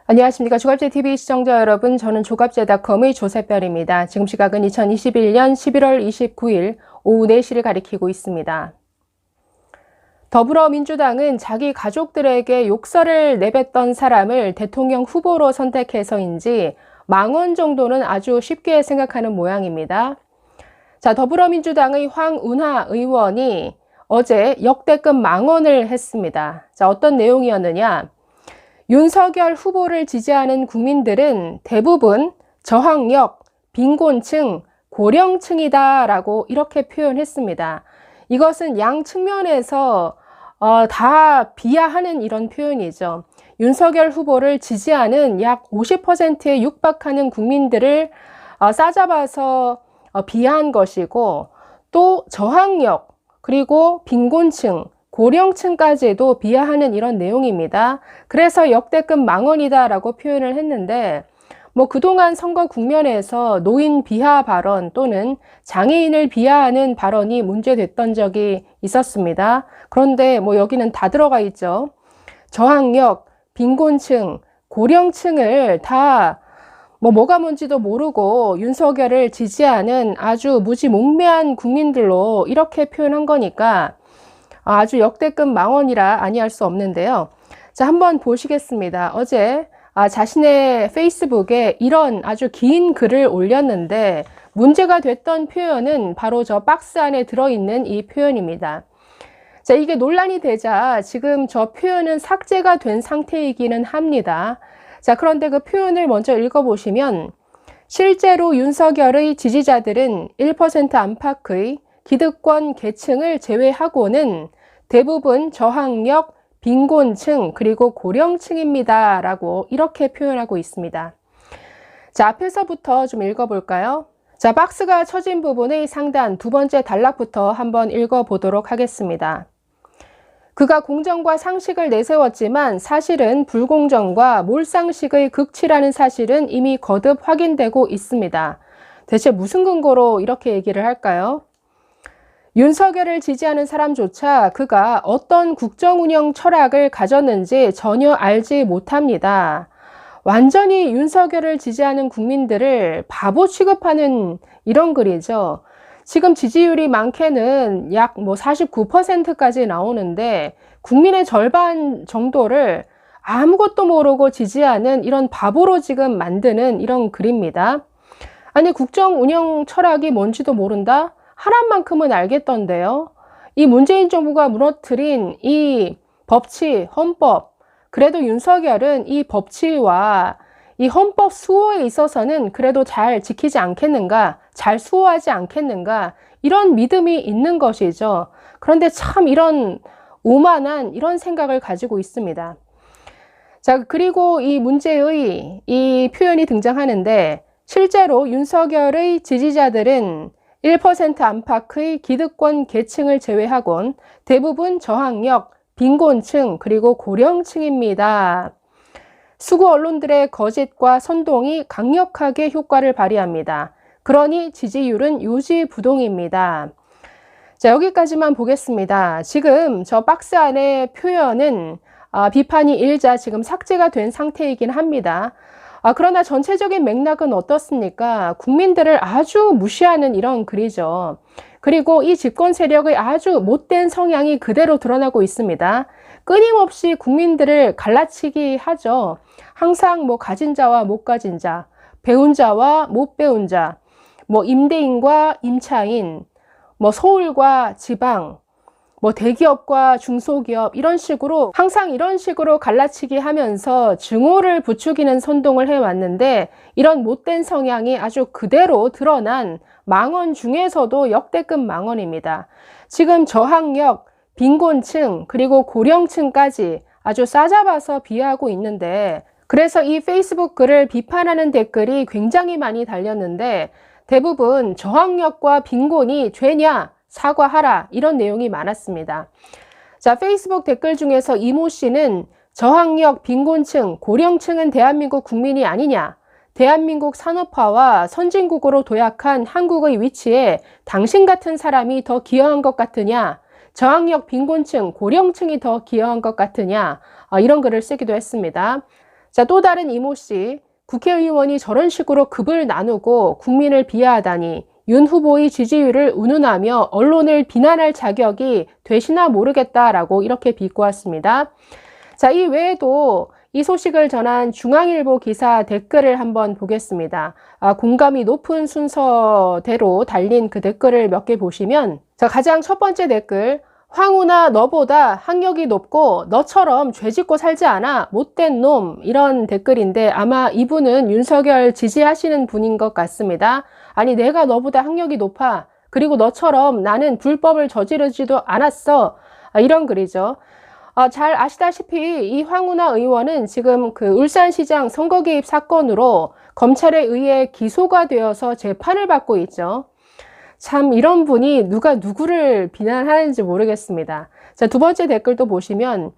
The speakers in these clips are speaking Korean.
안녕하십니까. 조갑제TV 시청자 여러분, 저는 조갑제닷컴의 조세별입니다. 지금 시각은 2021년 11월 29일 오후 4시를 가리키고 있습니다. 더불어민주당은 자기 가족들에게 욕설을 내뱉던 사람을 대통령 후보로 선택해서인지 망언 정도는 아주 쉽게 생각하는 모양입니다. 자, 더불어민주당의 황운하 의원이 어제 역대급 망언을 했습니다. 자, 어떤 내용이었느냐? 윤석열 후보를 지지하는 국민들은 대부분 저항력, 빈곤층, 고령층이다라고 이렇게 표현했습니다. 이것은 양 측면에서 다 비하하는 이런 표현이죠. 윤석열 후보를 지지하는 약 50%에 육박하는 국민들을 싸잡아서 비하한 것이고, 또 저항력, 그리고 빈곤층, 고령층까지도 비하하는 이런 내용입니다. 그래서 역대급 망언이다라고 표현을 했는데, 그동안 선거 국면에서 노인 비하 발언 또는 장애인을 비하하는 발언이 문제됐던 적이 있었습니다. 그런데 여기는 다 들어가 있죠. 저항력, 빈곤층, 고령층을 다 뭐가 뭔지도 모르고 윤석열을 지지하는 아주 무지몽매한 국민들로 이렇게 표현한 거니까 아주 역대급 망언이라 아니할 수 없는데요. 자, 한번 보시겠습니다. 어제 자신의 페이스북에 이런 아주 긴 글을 올렸는데 문제가 됐던 표현은 바로 저 박스 안에 들어있는 이 표현입니다. 자, 이게 논란이 되자 지금 저 표현은 삭제가 된 상태이기는 합니다. 자, 그런데 그 표현을 먼저 읽어보시면, 실제로 윤석열의 지지자들은 1% 안팎의 기득권 계층을 제외하고는 대부분 저항력, 빈곤층, 그리고 고령층입니다 라고 이렇게 표현하고 있습니다. 자, 앞에서부터 좀 읽어볼까요? 자, 박스가 쳐진 부분의 상단 두 번째 단락부터 한번 읽어보도록 하겠습니다. 그가 공정과 상식을 내세웠지만 사실은 불공정과 몰상식의 극치라는 사실은 이미 거듭 확인되고 있습니다. 대체 무슨 근거로 이렇게 얘기를 할까요? 윤석열을 지지하는 사람조차 그가 어떤 국정운영 철학을 가졌는지 전혀 알지 못합니다. 완전히 윤석열을 지지하는 국민들을 바보 취급하는 이런 글이죠. 지금 지지율이 많게는 약 49%까지 나오는데 국민의 절반 정도를 아무것도 모르고 지지하는 이런 바보로 지금 만드는 이런 글입니다. 아니, 국정운영 철학이 뭔지도 모른다? 하나만큼은 알겠던데요. 이 문재인 정부가 무너뜨린 이 법치, 헌법, 그래도 윤석열은 이 법치와 이 헌법 수호에 있어서는 그래도 잘 지키지 않겠는가, 잘 수호하지 않겠는가, 이런 믿음이 있는 것이죠. 그런데 참 이런 오만한 이런 생각을 가지고 있습니다. 자, 그리고 이 문제의 이 표현이 등장하는데, 실제로 윤석열의 지지자들은 1% 안팎의 기득권 계층을 제외하곤 대부분 저항력, 빈곤층, 그리고 고령층입니다. 수구 언론들의 거짓과 선동이 강력하게 효과를 발휘합니다. 그러니 지지율은 요지부동입니다. 자, 여기까지만 보겠습니다. 지금 저 박스 안의 표현은 비판이 일자 지금 삭제가 된 상태이긴 합니다. 그러나 전체적인 맥락은 어떻습니까? 국민들을 아주 무시하는 이런 글이죠. 그리고 이 집권 세력의 아주 못된 성향이 그대로 드러나고 있습니다. 끊임없이 국민들을 갈라치기 하죠. 항상 가진 자와 못 가진 자, 배운 자와 못 배운 자, 임대인과 임차인, 서울과 지방, 대기업과 중소기업, 이런 식으로 항상 이런 식으로 갈라치기 하면서 증오를 부추기는 선동을 해왔는데, 이런 못된 성향이 아주 그대로 드러난 망언 중에서도 역대급 망언입니다. 지금 저항력, 빈곤층, 그리고 고령층까지 아주 싸잡아서 비하하고 있는데, 그래서 이 페이스북 글을 비판하는 댓글이 굉장히 많이 달렸는데, 대부분 저항력과 빈곤이 죄냐? 사과하라, 이런 내용이 많았습니다. 자, 페이스북 댓글 중에서 이모 씨는 저항력, 빈곤층, 고령층은 대한민국 국민이 아니냐? 대한민국 산업화와 선진국으로 도약한 한국의 위치에 당신 같은 사람이 더 기여한 것 같으냐? 저항력, 빈곤층, 고령층이 더 기여한 것 같으냐? 이런 글을 쓰기도 했습니다. 자, 또 다른 이모 씨. 국회의원이 저런 식으로 급을 나누고 국민을 비하하다니 윤 후보의 지지율을 운운하며 언론을 비난할 자격이 되시나 모르겠다라고 이렇게 비꼬았습니다. 자, 이 외에도 이 소식을 전한 중앙일보 기사 댓글을 한번 보겠습니다. 공감이 높은 순서대로 달린 그 댓글을 몇 개 보시면, 자, 가장 첫 번째 댓글. 황운하, 너보다 학력이 높고 너처럼 죄짓고 살지 않아 못된 놈, 이런 댓글인데 아마 이분은 윤석열 지지하시는 분인 것 같습니다. 아니, 내가 너보다 학력이 높아, 그리고 너처럼 나는 불법을 저지르지도 않았어, 이런 글이죠. 잘 아시다시피 이 황운하 의원은 지금 그 울산시장 선거 개입 사건으로 검찰에 의해 기소가 되어서 재판을 받고 있죠. 참, 이런 분이 누가 누구를 비난하는지 모르겠습니다. 자, 두 번째 댓글도 보시면,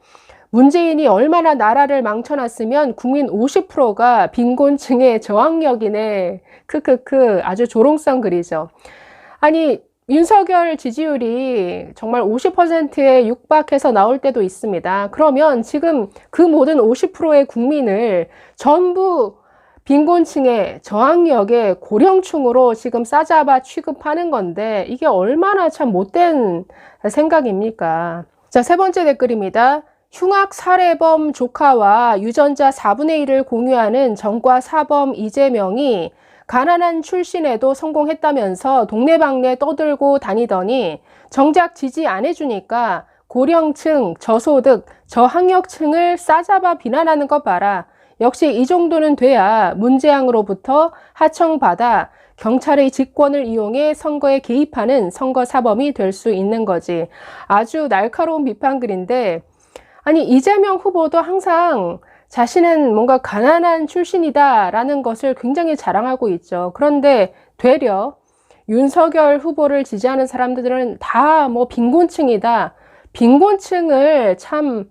문재인이 얼마나 나라를 망쳐놨으면 국민 50%가 빈곤층의 저항력이네. 크크크. 아주 조롱성 글이죠. 아니, 윤석열 지지율이 정말 50%에 육박해서 나올 때도 있습니다. 그러면 지금 그 모든 50%의 국민을 전부 빈곤층의 저항력의 고령층으로 지금 싸잡아 취급하는 건데 이게 얼마나 참 못된 생각입니까? 자, 세 번째 댓글입니다. 흉악 살해범 조카와 유전자 4분의 1을 공유하는 전과 사범 이재명이 가난한 출신에도 성공했다면서 동네방네 떠들고 다니더니 정작 지지 안 해주니까 고령층, 저소득, 저학력층을 싸잡아 비난하는 것 봐라. 역시 이 정도는 돼야 문재앙으로부터 하청받아 경찰의 직권을 이용해 선거에 개입하는 선거사범이 될 수 있는 거지. 아주 날카로운 비판글인데, 아니, 이재명 후보도 항상 자신은 뭔가 가난한 출신이다라는 것을 굉장히 자랑하고 있죠. 그런데 되려 윤석열 후보를 지지하는 사람들은 다 뭐 빈곤층이다. 빈곤층을 참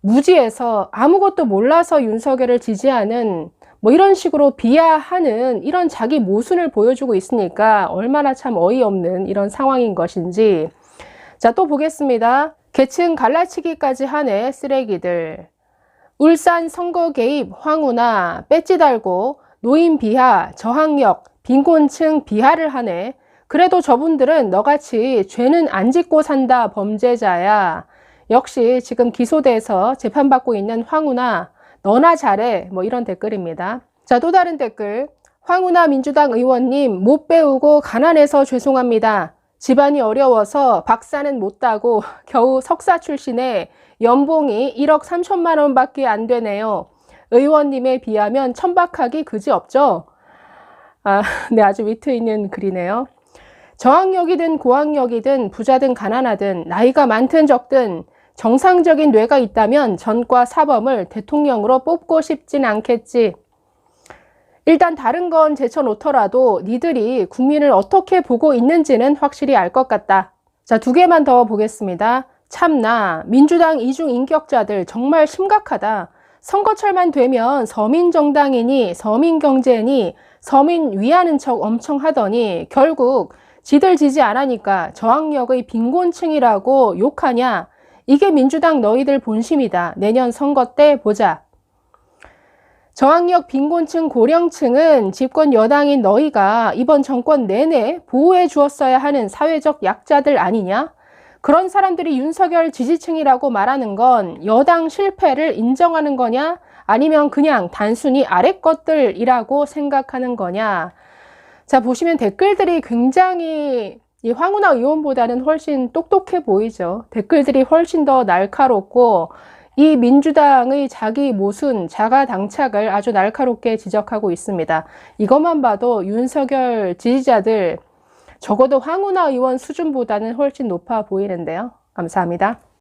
무지해서 아무것도 몰라서 윤석열을 지지하는 뭐 이런 식으로 비하하는 이런 자기 모순을 보여주고 있으니까 얼마나 참 어이없는 이런 상황인 것인지. 자, 또 보겠습니다. 계층 갈라치기까지 하네, 쓰레기들. 울산 선거 개입 황운하, 배지 달고 노인 비하, 저학력, 빈곤층 비하를 하네. 그래도 저분들은 너같이 죄는 안 짓고 산다 범죄자야. 역시 지금 기소돼서 재판받고 있는 황운하, 너나 잘해, 뭐 이런 댓글입니다. 자, 또 다른 댓글. 황운하 민주당 의원님, 못 배우고 가난해서 죄송합니다. 집안이 어려워서 박사는 못 따고 겨우 석사 출신에 연봉이 1억 3천만 원밖에 안 되네요. 의원님에 비하면 천박하기 그지없죠? 네, 아주 위트 있는 글이네요. 저학력이든 고학력이든 부자든 가난하든 나이가 많든 적든 정상적인 뇌가 있다면 전과 사범을 대통령으로 뽑고 싶진 않겠지. 일단 다른 건 제쳐놓더라도 니들이 국민을 어떻게 보고 있는지는 확실히 알 것 같다. 자, 두 개만 더 보겠습니다. 참나, 민주당 이중 인격자들 정말 심각하다. 선거철만 되면 서민정당이니 서민경제니 서민 위하는 척 엄청 하더니 결국 지들 지지 안 하니까 저학력의 빈곤층이라고 욕하냐. 이게 민주당 너희들 본심이다. 내년 선거 때 보자. 저학력 빈곤층 고령층은 집권 여당인 너희가 이번 정권 내내 보호해 주었어야 하는 사회적 약자들 아니냐? 그런 사람들이 윤석열 지지층이라고 말하는 건 여당 실패를 인정하는 거냐? 아니면 그냥 단순히 아래 것들이라고 생각하는 거냐? 자, 보시면 댓글들이 굉장히 이 황운하 의원보다는 훨씬 똑똑해 보이죠. 댓글들이 훨씬 더 날카롭고 이 민주당의 자기 모순, 자가 당착을 아주 날카롭게 지적하고 있습니다. 이것만 봐도 윤석열 지지자들 적어도 황운하 의원 수준보다는 훨씬 높아 보이는데요. 감사합니다.